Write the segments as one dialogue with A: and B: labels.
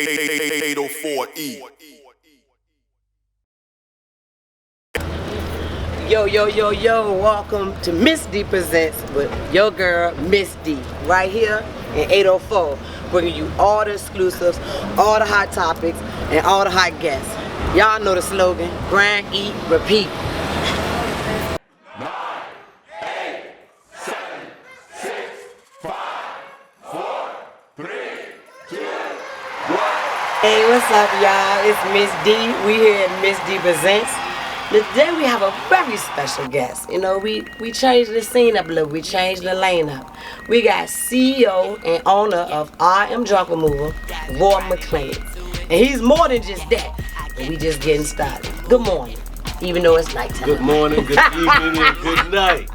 A: 804E.
B: Yo, yo, yo, yo, welcome to Mizz D Presents with your girl, Mizz D, right here in 804, bringing you all the exclusives, all the hot topics, and all the hot guests. Y'all know the slogan, grind, eat, repeat.
A: 9, 8, 7, 6, 5, 4, 3, 2, 1.
B: Hey, what's up, y'all? It's Mizz D. We here at Mizz D Presents. Today we have a very special guest. You know, we changed the scene up a little. We changed the lane up. We got CEO and owner of R&M Junk Removal, Roy McLean. And he's more than just that. But we just getting started. Good morning, even though it's nighttime.
C: Good morning, good evening, and good night.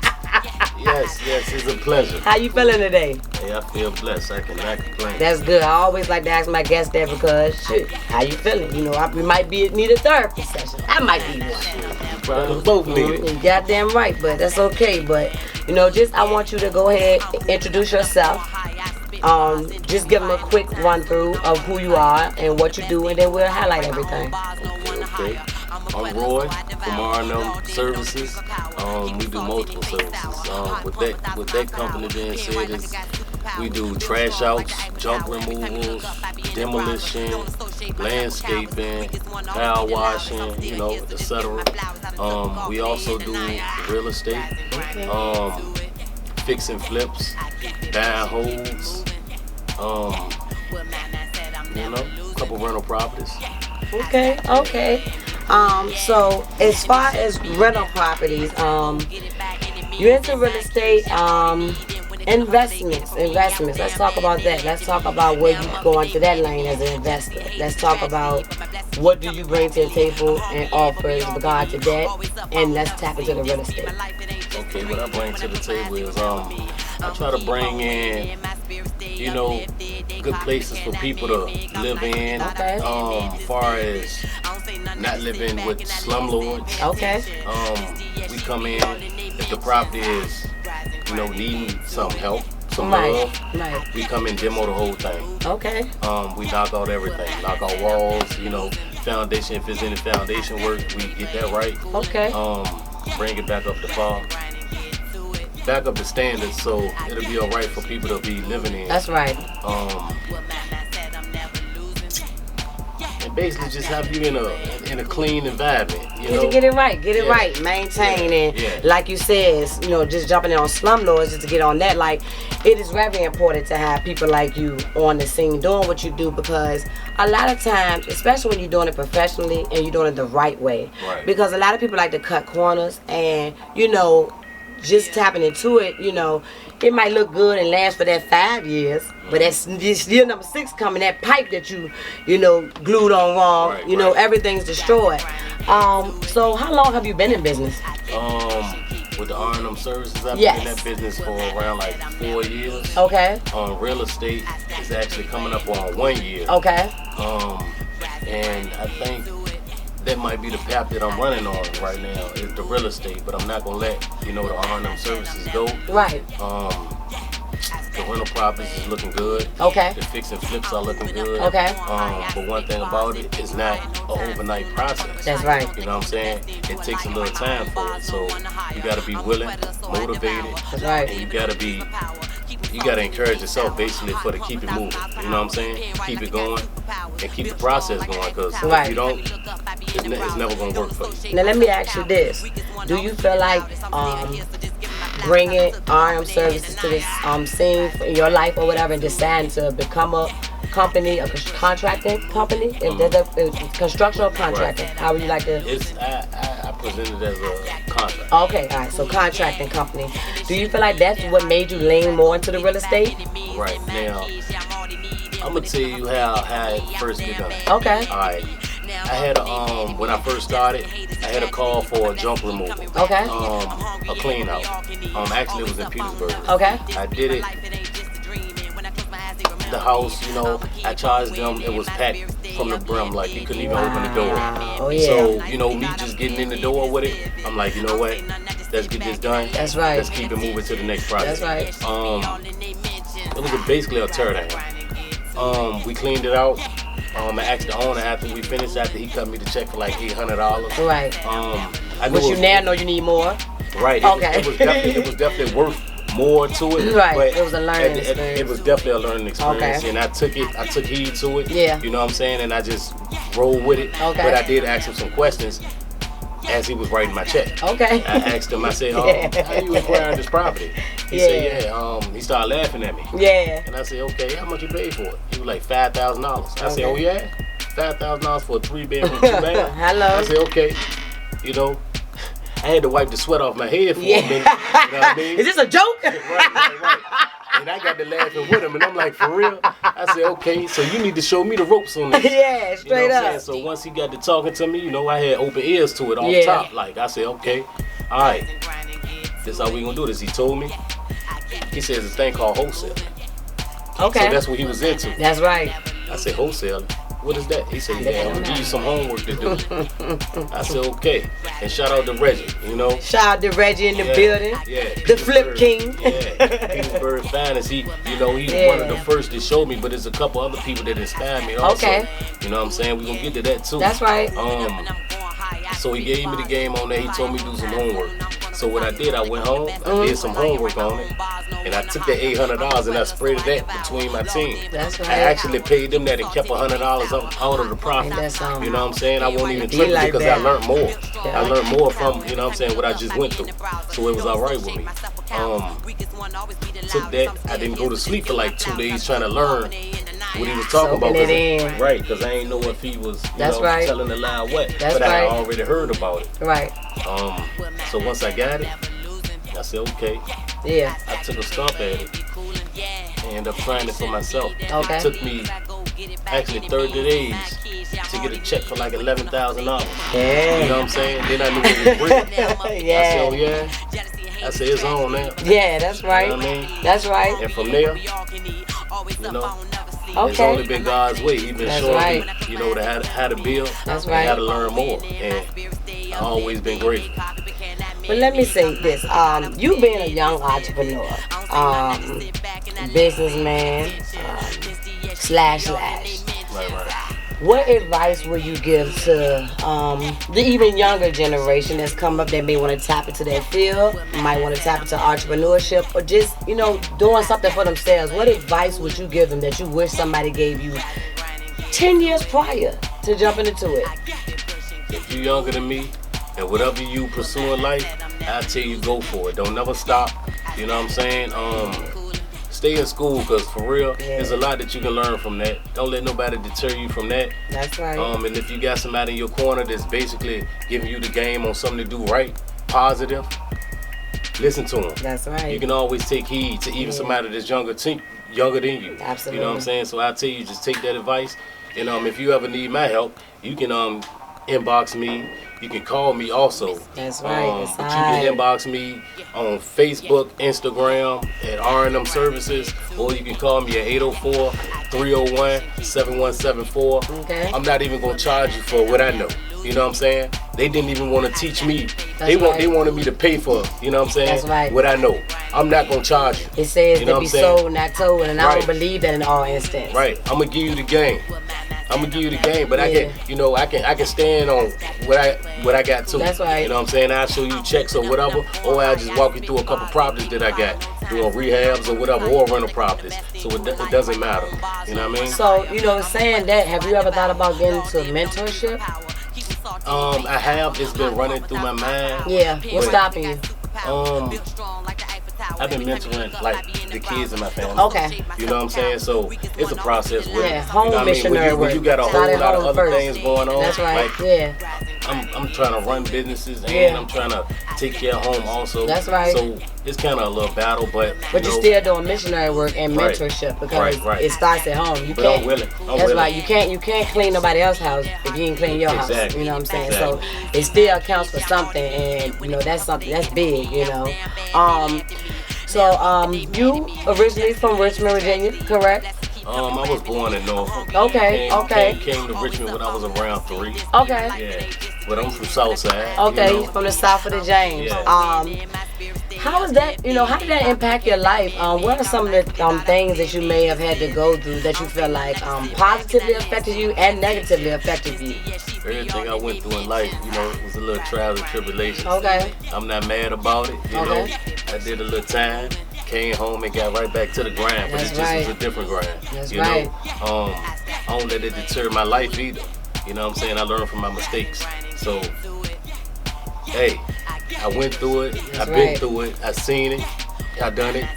C: Yes, it's a pleasure.
B: How you feeling today?
C: Hey, I feel blessed. I cannot complain.
B: That's good. I always like to ask my guests that because, shit, how you feeling? You know, we might need a therapy session. I might need one.
C: You probably both need it.
B: You're goddamn right, but that's okay. But, you know, I want you to go ahead and introduce yourself. Just give them a quick run through of who you are and what you do, and then we'll highlight everything.
C: Okay. I'm Roy from R&M Services. We do multiple services. With that company being said, we do trash outs, junk removals, demolition, landscaping, power washing, you know, etc. We also do real estate, fix and flips, buying holes, you know, a couple rental properties.
B: Okay. So as far as rental properties, you're into real estate, investments. Let's talk about that. Let's talk about where you go into that lane as an investor. Let's talk about what do you bring to the table and offer in regard to that, and let's tap into the real estate.
C: Okay, what I bring to the table is I try to bring in, you know, good places for people to live in.
B: Okay.
C: Far as not living with slumlords.
B: Okay.
C: We come in if the property is, you know, needing some help, some
B: Right.
C: love. We come and demo the whole thing.
B: Okay.
C: We knock out everything, knock out walls, you know, foundation. If there's any foundation work, we get that right.
B: Okay.
C: Bring it back up to par. Back up the standards so it'll be all right for people to be living in.
B: That's right.
C: And basically just have you in a clean environment. You know?
B: Get it right, maintain, and like you said, you know, just jumping in on slumlords just to get on that. Like, it is very important to have people like you on the scene doing what you do, because a lot of times, especially when you're doing it professionally and you're doing it the right way, because a lot of people like to cut corners, and you know, just tapping into it, you know, it might look good and last for that 5 years, but that's this year number 6 coming, that pipe that you know, glued on wrong, you know, everything's destroyed. So how long have you been in business?
C: With the R&M Services, I've been in that business for around like 4 years.
B: Okay.
C: Real estate is actually coming up on 1 year.
B: Okay.
C: And I think that might be the path that I'm running on right now, is the real estate, but I'm not gonna let, you know, the R&M Services go.
B: Right.
C: The rental properties is looking good.
B: Okay.
C: The fix and flips are looking good.
B: Okay.
C: But one thing about it is not an overnight process.
B: That's right.
C: You know what I'm saying? It takes a little time for it. So you gotta be willing, motivated.
B: That's right.
C: And you gotta encourage yourself basically to keep it moving. You know what I'm saying? Keep it going and keep the process going, because if you don't, it's never gonna work for you.
B: Now let me ask you this: do you feel like bringing R&M Services to this scene in your life or whatever, and deciding to become a company, a contracting company, if there's a construction or contracting, how would you like to?
C: I present it as a contract.
B: Okay, all right. So contracting company. Do you feel like that's what made you lean more into the real estate?
C: Right now, I'm gonna tell you how it first began.
B: Okay.
C: All right. I had when I first started, I had a call for a junk removal.
B: Okay.
C: A clean out. Actually it was in Petersburg.
B: Okay.
C: I did it. The house, you know, I charged them, it was packed from the brim, like you couldn't even open the door.
B: Oh, yeah.
C: So, you know, me just getting in the door with it, I'm like, you know what, let's get this done.
B: That's right.
C: Let's keep it moving to the next project.
B: That's right.
C: It was basically a teardown. We cleaned it out. I asked the owner after we finished, after he cut me the check for like $800.
B: Right.
C: I
B: Which you now know you need more.
C: Right.
B: Okay.
C: It was definitely worth more to it.
B: Right.
C: But
B: It was a learning experience.
C: It was definitely a learning experience.
B: Okay.
C: And I took heed to it.
B: Yeah.
C: You know what I'm saying? And I just rolled with it.
B: Okay.
C: But I did ask him some questions as he was writing my check.
B: Okay.
C: I asked him, I said, how you acquiring this property? He said, he started laughing at me.
B: Yeah.
C: And I said, okay, how much you paid for it? He was like, $5,000. I said, oh yeah? $5,000 for a 3-bedroom, 2-bath?
B: Hello.
C: I said, okay. You know, I had to wipe the sweat off my head for a minute. You know what I mean?
B: Is this a joke?
C: Right. And I got to laughing with him, and I'm like, for real? I said, okay, so you need to show me the ropes on this.
B: Yeah,
C: You know
B: straight
C: what I'm
B: up.
C: saying? So once he got to talking to me, you know, I had open ears to it off top. Like, I said, okay, all right, this how we gonna do this. He told me, he says this thing called wholesale.
B: Okay.
C: So that's what he was into.
B: That's right.
C: I said, wholesale? What is that? He said, yeah, I'm gonna give you some homework to do. I said, okay. And shout out to Reggie, you know.
B: Shout out to Reggie in the building.
C: Yeah.
B: The Flip King.
C: Yeah. He was very finest. He's one of the first to show me, but there's a couple other people that inspired me also.
B: Okay.
C: You know what I'm saying? We're gonna get to that too.
B: That's right.
C: So he gave me the game on that. He told me to do some homework. So what I did, I went home, I did some homework on it, and I took that $800 and I spread that between my team.
B: That's right.
C: I actually paid them that and kept $100 out of the profit. You know what I'm saying? I won't even trip
B: like
C: because
B: that.
C: I learned more.
B: Yeah.
C: I learned more from, you know what I'm saying, what I just went through. So it was all right with me. Took that. I didn't go to sleep for like 2 days trying to learn what he was talking about.
B: Soaking it in.
C: Right, because I ain't know if he was telling a lie or what.
B: That's
C: but I
B: right.
C: already heard about it.
B: Right.
C: So once I got it, I said, okay.
B: Yeah.
C: I took a stomp at it and ended up trying it for myself.
B: Okay.
C: It took me actually 30 days to get a check for like $11,000.
B: Yeah.
C: You know what I'm saying? Then I knew it was real.
B: Yeah.
C: I said, oh yeah? I said, it's on now.
B: Yeah, that's right.
C: You know what I mean?
B: That's right.
C: And from there, you know, it's
B: Okay.
C: only been God's way. He's been
B: That's
C: showing
B: right.
C: me, you know, how to build
B: That's
C: and
B: right.
C: how to learn more. And I've always been grateful.
B: But let me say this: you being a young entrepreneur, businessman, slash.
C: Right.
B: What advice would you give to the even younger generation that's come up that may want to tap into that field, might want to tap into entrepreneurship, or just, you know, doing something for themselves? What advice would you give them that you wish somebody gave you 10 years prior to jumping into it?
C: If you're younger than me, and whatever you pursue in life, I tell you go for it. Don't never stop. You know what I'm saying? Stay in school, because for real, there's a lot that you can learn from that. Don't let nobody deter you from that.
B: That's right.
C: And if you got somebody in your corner that's basically giving you the game on something to do right, positive, listen to them.
B: That's right.
C: You can always take heed to even somebody that's younger than you.
B: Absolutely.
C: You know what I'm saying? So I tell you, just take that advice. And if you ever need my help, you can inbox me. You can call me also.
B: That's right.
C: But you can inbox me on Facebook, Instagram at R&M Services, or you can call me at 804-301-7174.
B: Okay.
C: I'm not even gonna charge you for what I know. You know what I'm saying? They didn't even want to teach me. They wanted me to pay for, you know what I'm saying?
B: That's right.
C: What I know. I'm not gonna charge you.
B: It says
C: You know
B: to
C: what
B: be
C: I'm saying?
B: sold, not told, and I don't believe that in all instances.
C: Right. I'm gonna give you the game. But I can, I can stand on what I got too.
B: That's right.
C: You know what I'm saying? I'll show you checks or whatever, or I'll just walk you through a couple properties that I got, doing rehabs or whatever, or rental properties. So it doesn't matter. You know what I mean?
B: So, saying that, have you ever thought about getting into mentorship?
C: I have. It's been running through my mind.
B: Yeah. What's stopping you?
C: I've been mentoring like the kids in my family.
B: Okay.
C: You know what I'm saying? So it's a process with it.
B: Home
C: you know what
B: missionary
C: I mean? When you got a
B: Start
C: whole
B: at
C: lot of
B: home
C: other
B: first.
C: things going on.
B: That's right.
C: Like, I'm trying to run businesses and I'm trying to take care of home also.
B: That's right.
C: So it's kind of a little battle, but
B: you're still doing missionary work and mentorship because it starts at home.
C: I'm willing.
B: That's right. You can't clean nobody else's house if you ain't clean your house. You know what I'm saying? So it still counts for something, and that's something that's big. So you originally from Richmond, Virginia, correct?
C: I was born in Norfolk.
B: Okay,
C: Came to Richmond when I was around 3.
B: Okay.
C: Yeah, but I'm from Southside.
B: Okay,
C: you know?
B: he's from the south of the James.
C: Yeah.
B: How was that? How did that impact your life? What are some of the things that you may have had to go through that you feel like positively affected you and negatively affected you?
C: Everything I went through in life, it was a little trials and tribulations.
B: Okay.
C: I'm not mad about it. You know, I did a little time, came home and got right back to the grind, but it just was a different grind.
B: That's
C: you
B: right.
C: know, I don't let it deter my life either. You know what I'm saying? I learned from my mistakes. So, hey, I went through it. I've been through it. I seen it. I done it.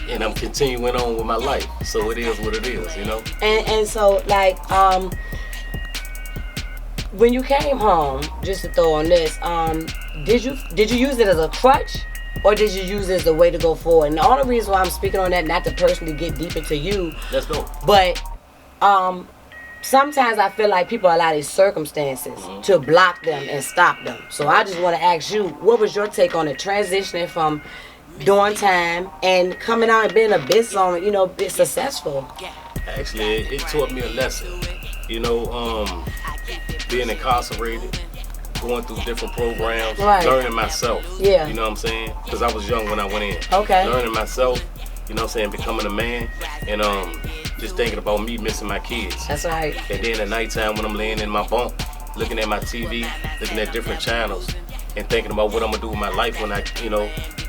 C: And I'm continuing on with my life. So it is what it is,
B: And so, like, when you came home, just to throw on this, did you use it as a crutch, or did you use it as a way to go forward? And the only reason why I'm speaking on that, not to personally get deep into you,
C: let's go.
B: But sometimes I feel like people allow these circumstances to block them and stop them. So I just want to ask you, what was your take on it, transitioning from doing time and coming out and being a business owner, being successful?
C: Actually, it taught me a lesson. Being incarcerated, going through different programs, learning myself.
B: Yeah.
C: You know what I'm saying? Because I was young when I went in.
B: Okay.
C: Learning myself, becoming a man, and just thinking about me missing my kids.
B: That's right.
C: And then at nighttime when I'm laying in my bunk, looking at my TV, looking at different channels, and thinking about what I'm gonna do with my life when I,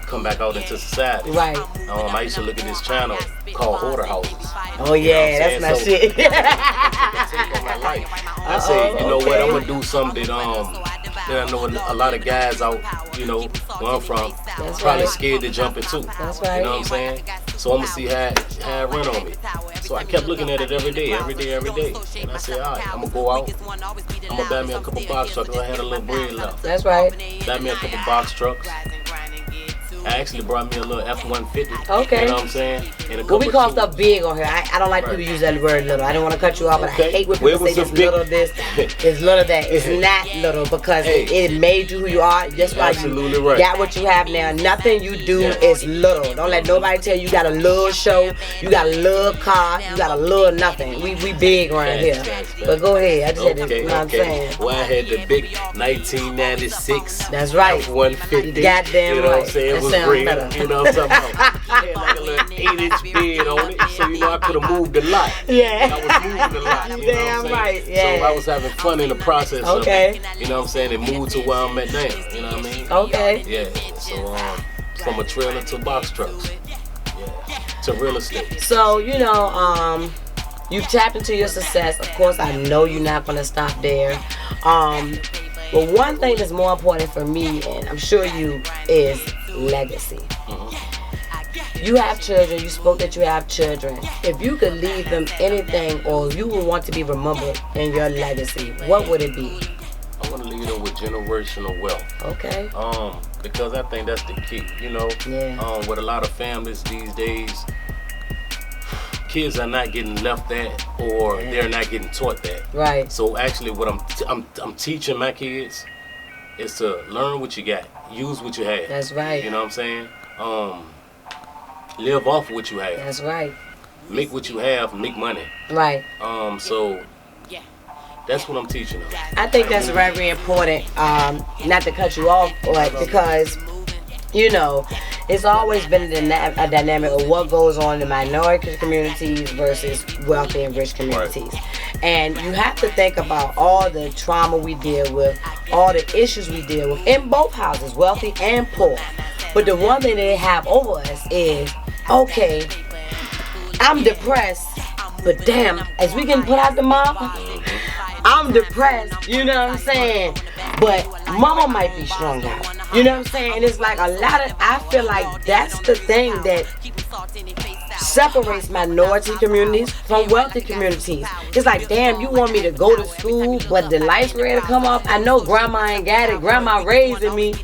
C: come back out into society.
B: Right.
C: I used to look at this channel called Hoarder Houses.
B: Oh yeah, that's my shit.
C: I say, you know what, I'm gonna do something that I know a lot of guys out, where I'm from, probably scared to jump into.
B: That's right.
C: You know what I'm saying? So I'm gonna see how it run on me. So I kept looking at it every day. And I said, all right, I'm gonna go out. I'm gonna buy me a couple box trucks. I had a little bread left.
B: That's right.
C: Buy me a couple box trucks. I actually brought me a little F-150.
B: Okay.
C: You know what I'm saying? And a
B: Well, we call
C: couple
B: stuff big on here. I don't like people use that word little. I don't want to cut you off, but I hate when people say this little this, it's little that. It's not little because it made you who you are. That's why you got what you have now. Nothing you do is little. Don't let nobody tell you got a little show, you got a little car, you got a little nothing. We big around here. But go ahead. I just had to, you know what I'm saying?
C: Well, I had the big 1996
B: That's right.
C: F-150.
B: Goddamn
C: you know
B: right.
C: What I'm saying? It was real.
B: Better.
C: You know what I'm talking about? It had like a little 8-inch bed on it, so I could have moved a lot.
B: Yeah.
C: I was moving a lot. You
B: Damn
C: know what I'm
B: right.
C: saying?
B: Yeah.
C: So I was having fun in the process of
B: Okay.
C: it. You know what I'm saying? It moved to where I'm at now. You know what I mean?
B: Okay.
C: Yeah. So from a trailer to box trucks. Yeah. To real estate.
B: So, you've tapped into your success. Of course, I know you're not going to stop there. But one thing that's more important for me, and I'm sure you, is legacy. You have children. You spoke that you have children. If you could leave them anything, or you would want to be remembered in your legacy, what would it be?
C: I want to leave them with generational wealth.
B: Okay.
C: Because I think that's the key. With a lot of families these days, kids are not getting left that, or they're not getting taught that.
B: Right.
C: So actually, what I'm teaching my kids is to learn what you got, use what you have.
B: That's right.
C: You know what I'm saying? Live off what you have.
B: That's right.
C: Make what you have, make money.
B: Right.
C: So that's what I'm teaching them.
B: I think that's very, very important. Not to cut you off, but because it's always been a dynamic of what goes on in minority communities versus wealthy and rich communities. Right. And you have to think about all the trauma we deal with, all the issues we deal with in both houses, wealthy and poor. But the one thing that they have over us is, okay, I'm depressed, but damn, as we getting put out the mom, I'm depressed, you know what I'm saying? But mama might be strung out. You know what I'm saying? And it's like I feel like that's the thing that separates minority communities from wealthy communities. It's like, damn, you want me to go to school, but the lights ready to come off? I know grandma ain't got it. Grandma raising me.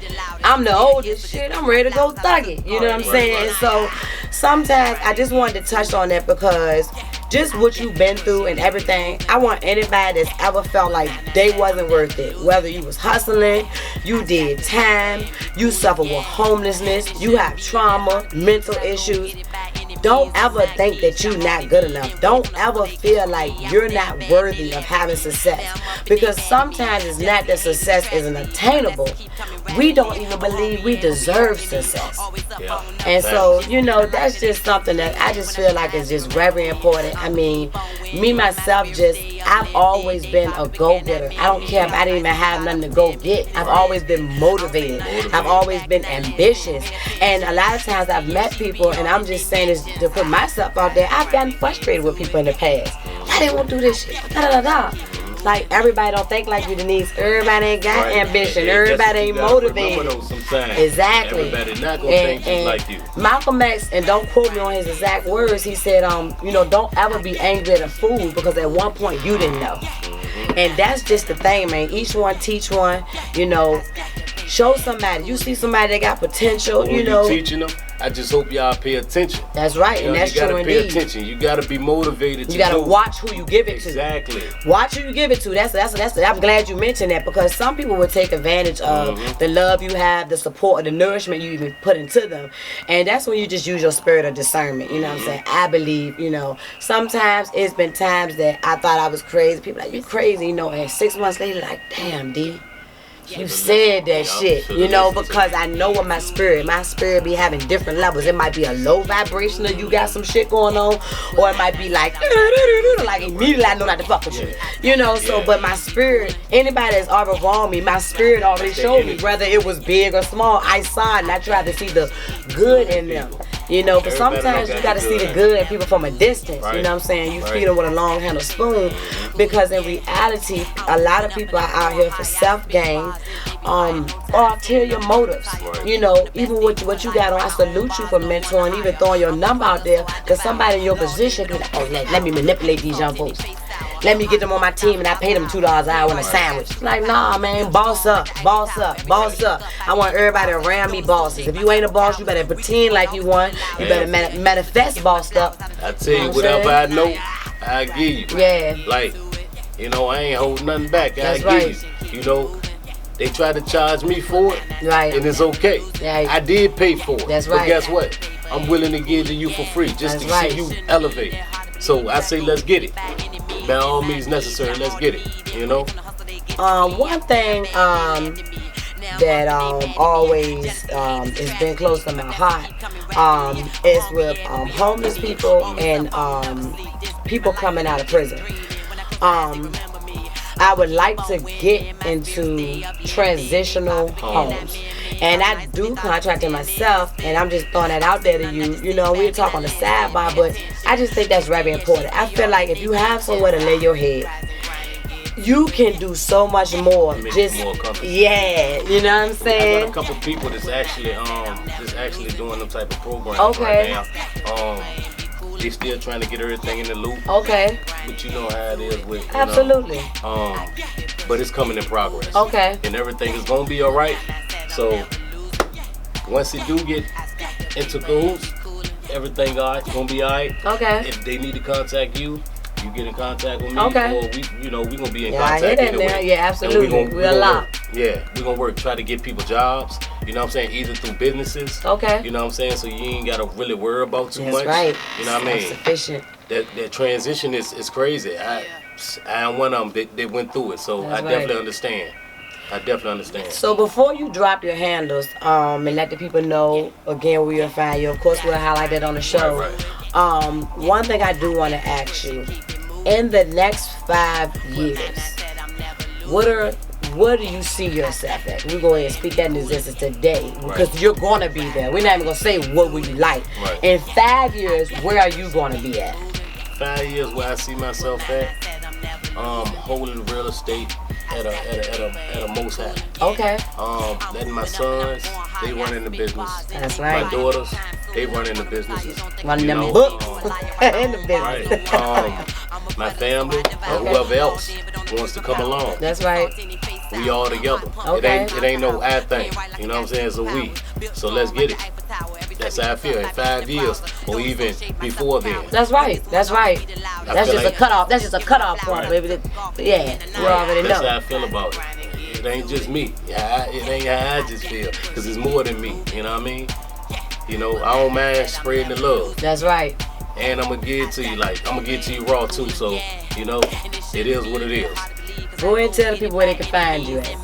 B: I'm the oldest shit. I'm ready to go thug it. You know what I'm saying? So sometimes I just wanted to touch on that because just what you've been through and everything, I want anybody that's ever felt like they wasn't worth it. Whether you was hustling, you did time, you suffer with homelessness, you have trauma, mental issues. don't ever think that you're not good enough. Don't ever feel like you're not worthy of having success, because sometimes it's not that success isn't attainable. We don't even believe we deserve success. And so, you know, that's just something that I just feel like is just very important. I mean, me myself, I've always been a go-getter. I don't care if I didn't even have nothing to go get. I've always been motivated. I've always been ambitious. And a lot of times I've met people, and I'm just saying this to put myself out there, I've gotten frustrated with people in the past. Why they won't do this shit? Da da da da. Like, everybody don't think like you, Denise. Everybody ain't got ambition. Everybody ain't motivated. Exactly.
C: Everybody not gonna think just like you.
B: Malcolm X, and don't quote me on his exact words, he said, you know, don't ever be angry at a fool, because at one point you didn't know. And that's just the thing, man. Each one teach one, you know. Show somebody. You see somebody that got potential, you know.
C: Teaching them. I just hope y'all pay attention.
B: That's right, and that's true indeed.
C: You gotta pay attention. You gotta be motivated.
B: You gotta watch who you give it to.
C: Exactly.
B: Watch who you give it to. That's. I'm glad you mentioned that, because some people will take advantage of the love you have, the support, the nourishment you even put into them, and that's when you just use your spirit of discernment. You know what I'm saying? I believe. You know, sometimes it's been times that I thought I was crazy. People like, you crazy, you know, and 6 months later, like, damn, D. You said that shit, you know, because I know what my spirit be having different levels. It might be a low vibrational, you got some shit going on, or it might be like immediately I know not to fuck with you, you know. So, but my spirit, anybody that's ever wronged me, my spirit already showed me, whether it was big or small. I saw it and I tried to see the good in them, you know. But sometimes you got to see the good in people from a distance, you know what I'm saying? You feed them with a long handled spoon, because in reality, a lot of people are out here for self-gain, or ulterior motives. You know, even with what you got on, I salute you for mentoring, even throwing your number out there, because somebody in your position can be like, oh, let me manipulate these young folks. Let me get them on my team and I pay them $2 an hour and a sandwich. Like, nah, man, boss up, boss up, boss up. I want everybody around me bosses. If you ain't a boss, you better pretend like you one. You better manifest bossed up.
C: I tell you, whatever I know, I give you.
B: Yeah.
C: Like, you know, I ain't holding nothing back. I give you. You know, they try to charge me for it, and it's okay. Right. I did pay for it.
B: That's right.
C: But guess what? I'm willing to give it to you for free, just to see you elevate. So I say, let's get it. By all means necessary, let's get it. You know.
B: One thing that always has been close to my heart is with homeless people and people coming out of prison. I would like to get into transitional homes. And I do contracting myself, and I'm just throwing that out there to you. You know, we'll talk on the sidebar, but I just think that's very important. I feel like if you have somewhere to lay your head, you can do so much more. Just more yeah, you know what I'm saying?
C: I got a couple people that's actually doing them type of programs
B: okay.
C: right now. They still trying to get everything in the loop.
B: Okay.
C: But you know how it is with
B: absolutely.
C: But it's coming in progress.
B: Okay.
C: And everything is gonna be alright. So once it do get into cahoots, everything gonna be alright.
B: Okay.
C: If they need to contact you, you get in contact with me.
B: Okay.
C: Or we gonna be in
B: contact.
C: I hear that now.
B: Yeah, absolutely. We're locked.
C: Yeah, we're gonna work, try to get people jobs, you know what I'm saying, either through businesses.
B: Okay.
C: You know what I'm saying? So you ain't gotta really worry about too much.
B: That's right.
C: You know what I mean?
B: Sufficient.
C: That transition is crazy. I am one of them that went through it, so I definitely understand. I definitely understand.
B: So before you drop your handles, and let the people know again where you'll find you, of course we'll highlight that on the show.
C: Right.
B: One thing I do want to ask you, in the next 5 years, where do you see yourself at? We're going to speak that in existence today, because you're going to be there. We're not even going to say what would you like.
C: Right.
B: In 5 years, where are you going to be at?
C: 5 years where I see myself at, holding real estate at a most high.
B: Okay.
C: Letting my sons, they run in the business.
B: That's right.
C: My daughters, they run in the businesses.
B: Running them books in the business.
C: Right. My family, and whoever else wants to come along.
B: That's right.
C: We all together.
B: Okay.
C: It ain't no I thing. You know what I'm saying? It's a we. So let's get it. That's how I feel. In 5 years, or even before then.
B: That's right. That's right. That's just a cutoff. That's just a cutoff point, baby. Yeah, you already know.
C: That's how I feel about it. It ain't just me. It ain't how I just feel, because it's more than me. You know what I mean? You know, I don't mind spreading the love.
B: That's right.
C: And I'm gonna give it to you I'm gonna give it to you raw too. So, you know, it is what it is.
B: Go ahead and tell the people where they can find you at.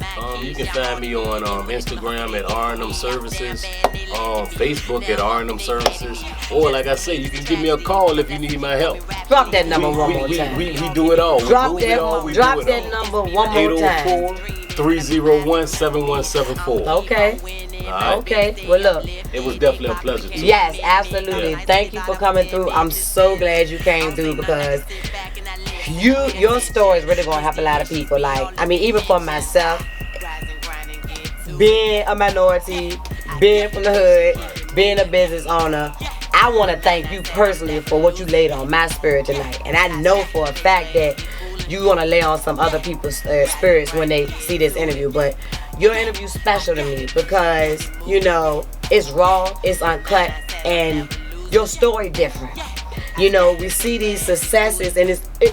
C: You can find me on Instagram at R&M Services, Facebook at R&M Services, or like I said, you can give me a call if you need my help.
B: Drop that number one more time.
C: We do it all.
B: Drop that number one more time.
C: 301-7174.
B: Okay.
C: Right.
B: Okay. Well, look.
C: It was definitely a pleasure too.
B: Yes, absolutely.
C: Yeah.
B: Thank you for coming through. I'm so glad you came through because your story is really gonna help a lot of people. Like, I mean, even for myself, being a minority, being from the hood, being a business owner, I want to thank you personally for what you laid on my spirit tonight. And I know for a fact that you're gonna lay on some other people's spirits when they see this interview. But your interview's special to me because, you know, it's raw, it's uncut, and your story different. You know, we see these successes, and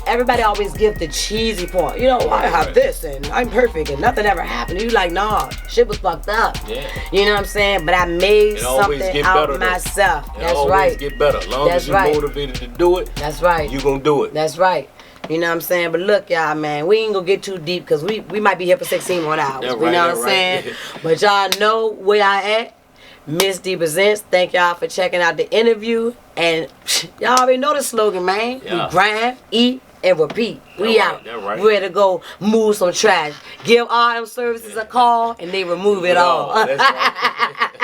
B: everybody always give the cheesy point. You know, I have this, and I'm perfect, and nothing ever happened. You like, nah, shit was fucked up.
C: Yeah.
B: You know what I'm saying? But I made something out myself. That's right.
C: It always get better. As long as you're motivated to do it,
B: that's right.
C: You're gonna do it.
B: That's right. You know what I'm saying? But look, y'all, man, we ain't gonna get too deep because we might be here for 16 more hours.
C: That's
B: you know what I'm saying? But y'all know where I at. Mizz D presents. Thank y'all for checking out the interview. And y'all already know the slogan, man.
C: Yeah.
B: We grind, eat, and repeat. We out.
C: Right.
B: Ready to go move some trash. Give R&M Services a call, and they remove it all.
C: That's right.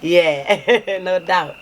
B: Yeah, no doubt.